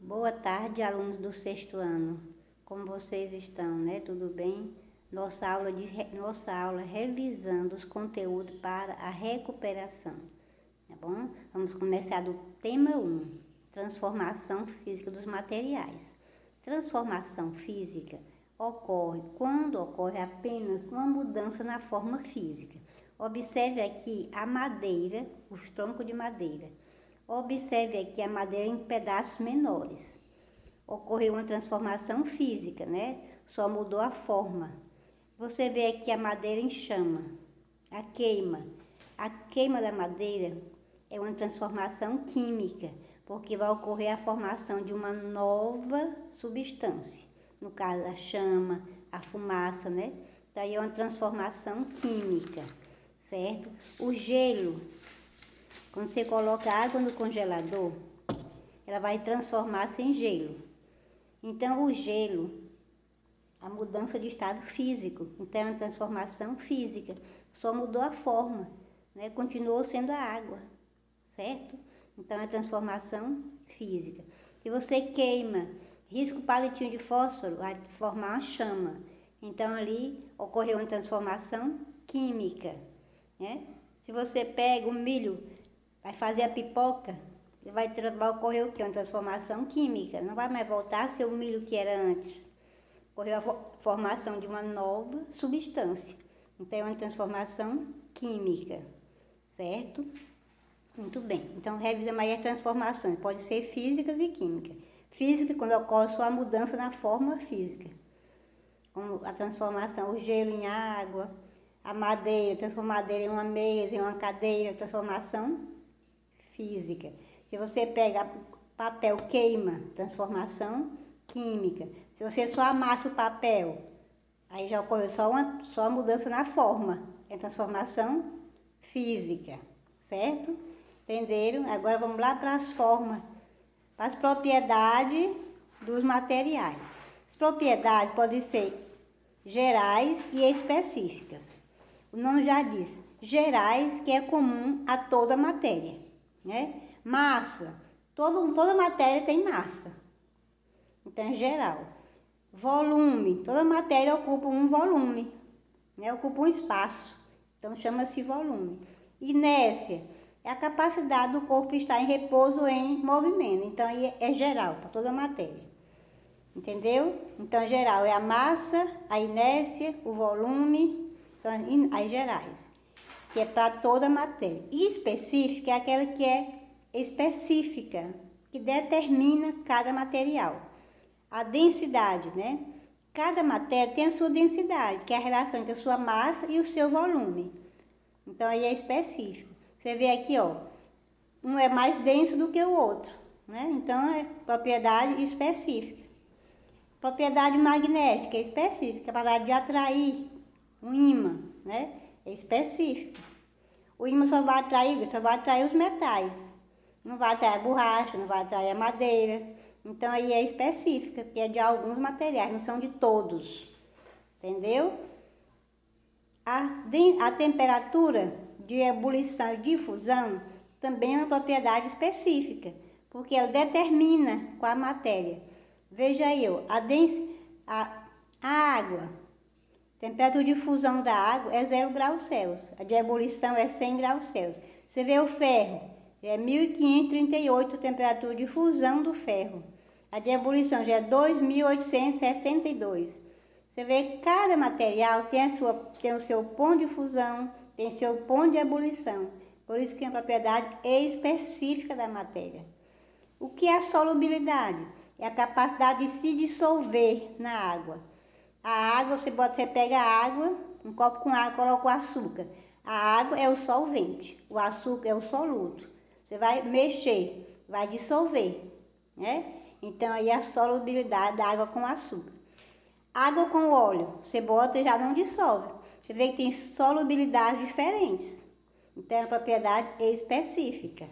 Boa tarde, alunos do sexto ano. Como vocês estão, né? Tudo bem? Nossa aula revisando os conteúdos para a recuperação, tá bom? Vamos começar do tema 1, transformação física dos materiais. Transformação física ocorre quando ocorre apenas uma mudança na forma física. Observe aqui a madeira, os troncos de madeira. Observe aqui a madeira em pedaços menores. Ocorreu uma transformação física, né? Só mudou a forma. Você vê aqui a madeira em chama, a queima. A queima da madeira é uma transformação química, porque vai ocorrer a formação de uma nova substância. No caso, a chama, a fumaça, né? Daí é uma transformação química, certo? O gelo, quando você coloca água no congelador, ela vai transformar-se em gelo. Então, o gelo, a mudança de estado físico, então é uma transformação física, só mudou a forma, né? Continuou sendo a água, certo? Então, é transformação física. Se você queima, risca o palitinho de fósforo, vai formar uma chama. Então, ali ocorreu uma transformação química, né? Se você pega o milho, vai fazer a pipoca, vai ocorrer o quê? Uma transformação química. Não vai mais voltar a ser o milho que era antes. Ocorreu a formação de uma nova substância. Então, é uma transformação química, certo? Muito bem. Então, revisa mais as transformações. Pode ser físicas e químicas. Física, quando ocorre só a mudança na forma física. Como a transformação, o gelo em água, a madeira, transformar a madeira em uma mesa, em uma cadeira, transformação física. Se você pega papel, queima, transformação química. Se você só amassa o papel, aí já ocorreu só a mudança na forma, é transformação física, certo? Entenderam? Agora vamos lá para as formas, para as propriedades dos materiais. As propriedades podem ser gerais e específicas. O nome já diz, gerais, que é comum a toda matéria, né? Massa, toda matéria tem massa, então é geral. Volume, toda matéria ocupa um volume, né? Ocupa um espaço, então chama-se volume. Inércia é a capacidade do corpo estar em repouso ou em movimento, então aí é geral, para toda matéria, entendeu? Então geral é a massa, a inércia, o volume, são as gerais, que é para toda matéria. E específica é aquela que é específica, que determina cada material. A densidade, né? Cada matéria tem a sua densidade, que é a relação entre a sua massa e o seu volume. Então, aí é específico. Você vê aqui, ó, um é mais denso do que o outro, né? Então, é propriedade específica. Propriedade magnética é específica, capacidade de atrair um ímã, né? É específico. O ímã só vai atrair os metais. Não vai atrair a borracha, não vai atrair a madeira. Então, aí é específica, que é de alguns materiais, não são de todos. Entendeu? A temperatura de ebulição e difusão também é uma propriedade específica, porque ela determina qual a matéria. Veja aí, ó, a água, temperatura de fusão da água é 0 graus Celsius, a de ebulição é 100 graus Celsius. Você vê o ferro, é 1538 a temperatura de fusão do ferro. A de ebulição já é 2862. Você vê que cada material tem o seu ponto de fusão, tem seu ponto de ebulição. Por isso que é uma propriedade específica da matéria. O que é a solubilidade? É a capacidade de se dissolver na água. A água, você pega a água, um copo com água, coloca o açúcar. A água é o solvente, o açúcar é o soluto. Você vai mexer, vai dissolver, né? Então, aí é a solubilidade da água com açúcar. Água com óleo, você bota e já não dissolve. Você vê que tem solubilidades diferentes. Então, é uma propriedade específica,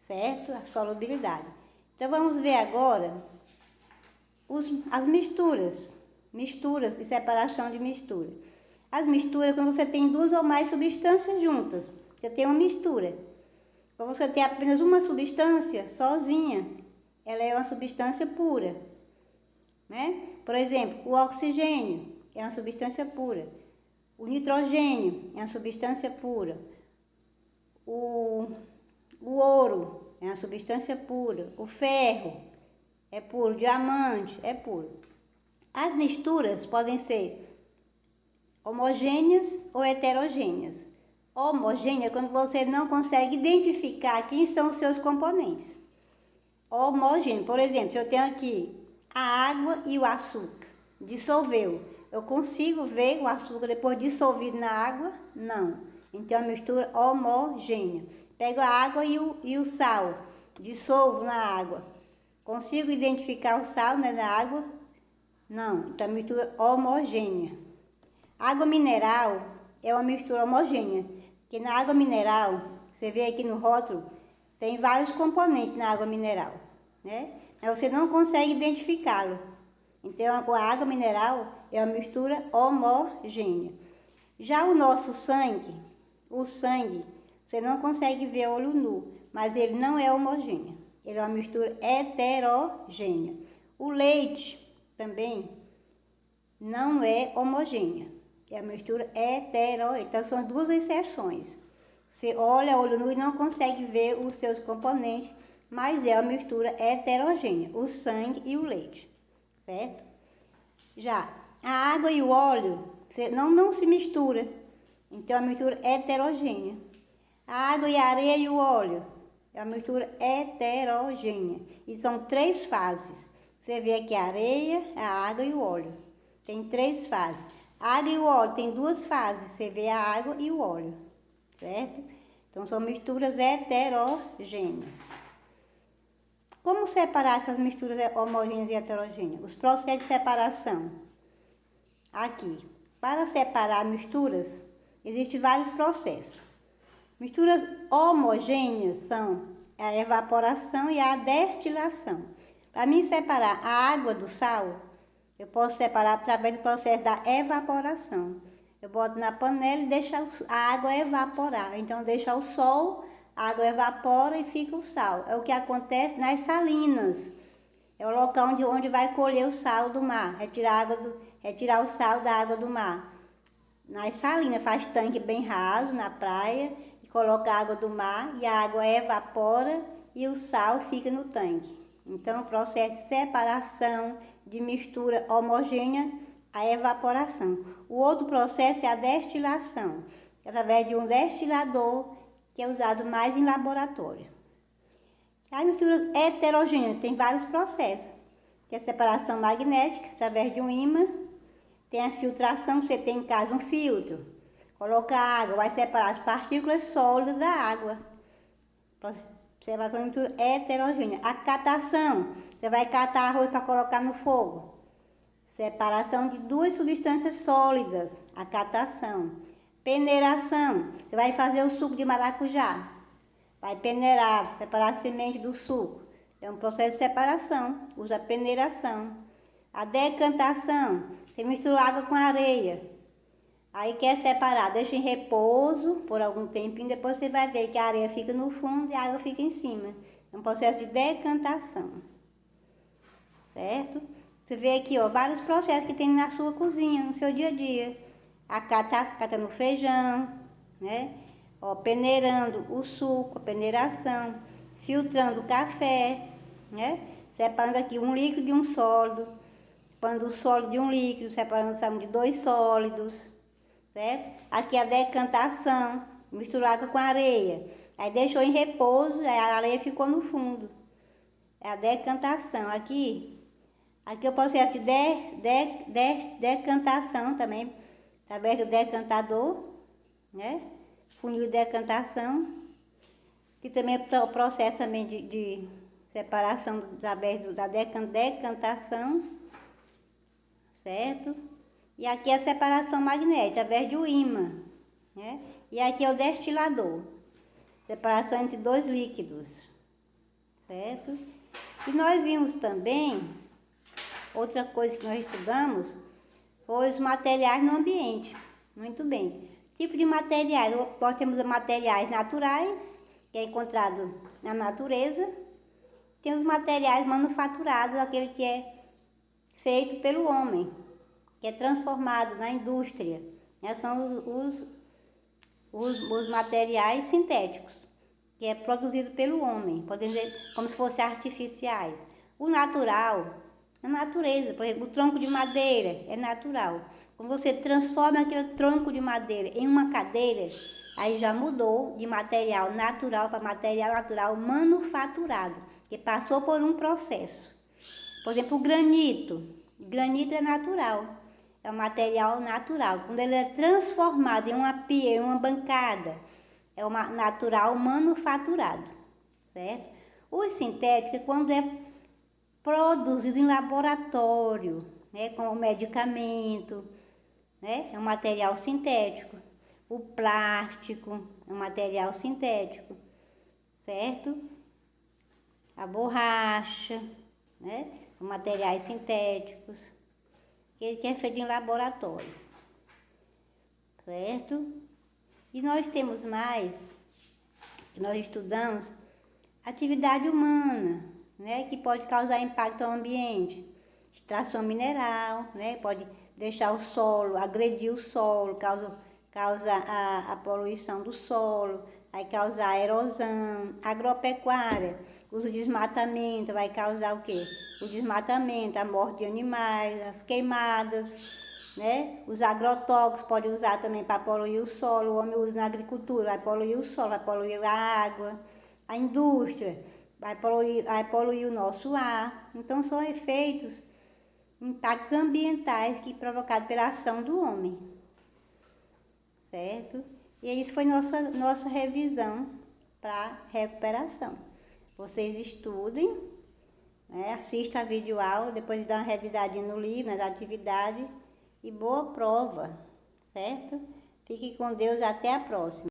certo? A solubilidade. Então, vamos ver agora as misturas e separação de mistura. As misturas, quando você tem duas ou mais substâncias juntas, você tem uma mistura. Quando você tem apenas uma substância sozinha, ela é uma substância pura, né? Por exemplo, o oxigênio é uma substância pura, o nitrogênio é uma substância pura, o ouro é uma substância pura, o ferro é puro, o diamante é puro. As misturas podem ser homogêneas ou heterogêneas. Homogênea é quando você não consegue identificar quem são os seus componentes. Homogêneo, por exemplo, se eu tenho aqui a água e o açúcar, dissolveu. Eu consigo ver o açúcar depois dissolvido na água? Não. Então, é uma mistura homogênea. Pego a água e o sal, dissolvo na água. Consigo identificar o sal, né, na água? Não. Então, é uma mistura homogênea. Água mineral é uma mistura homogênea. Porque na água mineral, você vê aqui no rótulo, tem vários componentes na água mineral, né? Mas você não consegue identificá-lo. Então, a água mineral é uma mistura homogênea. Já o nosso sangue, o sangue, você não consegue ver a olho nu, mas ele não é homogêneo. Ele é uma mistura heterogênea. O leite também não é homogênea. É a mistura heterogênea. Então, são duas exceções. Você olha a olho nu e não consegue ver os seus componentes, mas é a mistura heterogênea, o sangue e o leite, certo? Já a água e o óleo não se mistura, então é uma mistura heterogênea. A água e a areia e o óleo é uma mistura heterogênea. E são 3 fases. Você vê aqui a areia, a água e o óleo. Tem 3 fases. A água e o óleo tem 2 fases. Você vê a água e o óleo, certo? Então, são misturas heterogêneas. Como separar essas misturas homogêneas e heterogêneas? Os processos de separação. Aqui, para separar misturas, existem vários processos. Misturas homogêneas são a evaporação e a destilação. Para mim separar a água do sal, eu posso separar através do processo da evaporação. Eu boto na panela e deixo a água evaporar. Então, deixa o sol, a água evapora e fica o sal. É o que acontece nas salinas. É o local onde vai colher o sal do mar, retirar o sal da água do mar. Nas salinas, faz tanque bem raso na praia, e coloca a água do mar e a água evapora e o sal fica no tanque. Então, o processo de separação, de mistura homogênea, a evaporação. O outro processo é a destilação, através de um destilador que é usado mais em laboratório. A mistura heterogênea tem vários processos, que é a separação magnética, através de um ímã. Tem a filtração, você tem em casa um filtro. Coloca a água, vai separar as partículas sólidas da água. Separação de mistura heterogênea. A catação, você vai catar arroz para colocar no fogo. Separação de 2 substâncias sólidas, a catação. Peneiração, você vai fazer o suco de maracujá. Vai peneirar, separar a semente do suco. É um processo de separação, usa a peneiração. A decantação, você mistura água com areia. Aí quer separar, deixa em repouso por algum tempinho, depois você vai ver que a areia fica no fundo e a água fica em cima. É um processo de decantação, certo? Você vê aqui, ó, vários processos que tem na sua cozinha, no seu dia a dia. A catando feijão, né? Ó, peneirando o suco, a peneiração, filtrando o café, né? Separando aqui um líquido de um sólido, separando o sólido de um líquido, separando de 2 sólidos, certo? Aqui a decantação, misturada com areia. Aí deixou em repouso, aí a areia ficou no fundo. É a decantação. Aqui é o processo de decantação também, através do decantador, né? Funil de decantação, que também é o processo também de separação através da decantação, certo? E aqui é a separação magnética, através do ímã, né? E aqui é o destilador, separação entre 2 líquidos, certo? E nós vimos também, outra coisa que nós estudamos, foi os materiais no ambiente. Muito bem. Tipo de materiais, nós temos materiais naturais, que é encontrado na natureza, tem os materiais manufaturados, aquele que é feito pelo homem, que é transformado na indústria, né? São os materiais sintéticos, que é produzido pelo homem, podemos dizer como se fossem artificiais. O natural, a natureza, por exemplo, o tronco de madeira é natural. Quando você transforma aquele tronco de madeira em uma cadeira, aí já mudou de material natural para material natural manufaturado, que passou por um processo. Por exemplo, o granito. O granito é natural, é um material natural. Quando ele é transformado em uma pia, em uma bancada, é um natural manufaturado, certo? O sintético é quando é produzido em laboratório, né, como medicamento, né, é um material sintético. O plástico é um material sintético, certo? A borracha, né, são materiais sintéticos, que é feito em laboratório, certo? E nós temos mais, nós estudamos atividade humana, né, que pode causar impacto ao ambiente. Extração mineral, né, pode deixar o solo, agredir o solo, causa a poluição do solo, vai causar erosão. Agropecuária, uso de desmatamento, vai causar o quê? O desmatamento, a morte de animais, as queimadas, né? Os agrotóxicos pode usar também para poluir o solo, o homem usa na agricultura, vai poluir o solo, vai poluir a água. A indústria vai poluir o nosso ar. Então são efeitos, impactos ambientais que provocados pela ação do homem, certo? E isso foi nossa revisão para recuperação. Vocês estudem, né? Assistam a videoaula, depois dão uma revisadinha no livro, nas atividades, e boa prova, certo? Fique com Deus, até a próxima.